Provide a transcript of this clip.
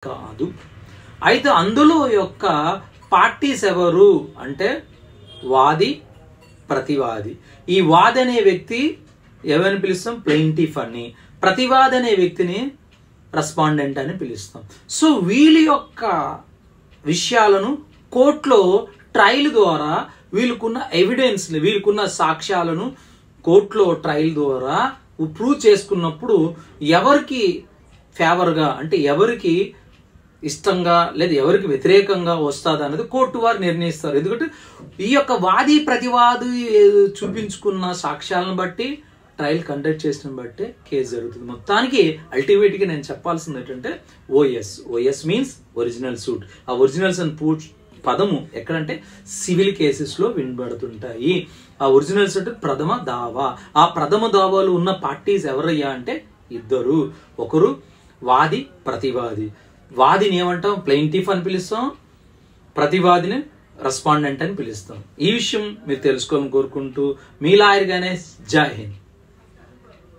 కాదు. అయితే అందులో యొక్క పార్టీస్ ఎవరు అంటే వాది, ప్రతివాది. ఈ వాది అనే వ్యక్తి ఎవరిని పిలుస్తాం? ప్లెయింటిఫ్ అని. ప్రతివాది అనే వ్యక్తిని రెస్పాండెంట్ అని పిలుస్తాం. సో వీళ్ళ యొక్క విషయాలను కోర్టులో ట్రయల్ ద్వారా వీళ్ళకున్న ఎవిడెన్స్, వీళ్ళకున్న సాక్ష్యాలను కోర్టులో ట్రయల్ ద్వారా ప్రూవ్ చేసుకున్నప్పుడు ఎవరికి ఫేవర్గా అంటే ఎవరికి ఇష్టంగా లేదా ఎవరికి వ్యతిరేకంగా వస్తుంది అనేది కోర్టు వారు నిర్ణయిస్తారు. ఎందుకంటే ఈ యొక్క వాది ప్రతివాది చూపించుకున్న సాక్ష్యాలను బట్టి ట్రయల్ కండక్ట్ చేసిన బట్టే కేసు జరుగుతుంది. మొత్తానికి అల్టిమేట్గా నేను చెప్పాల్సింది ఏంటంటే ఓఎస్ మీన్స్ ఒరిజినల్ సూట్. ఆ ఒరిజినల్స్ అని పదము ఎక్కడంటే సివిల్ కేసెస్లో వినబడుతుంటాయి. ఆ ఒరిజినల్స్ అంటే ప్రథమ దావా. ఆ ప్రథమ దావాలు ఉన్న పార్టీస్ ఎవరయ్యా అంటే ఇద్దరు. ఒకరు వాది, ప్రతివాది. వాదిని ఏమంటాం? ప్లెయింటిఫ్ అని పిలుస్తాం. ప్రతివాదిని రెస్పాండెంట్ అని పిలుస్తాం. ఈ విషయం మీరు తెలుసుకోవాలని కోరుకుంటూ మీ లాయర్ గణేష్. జై హింద్.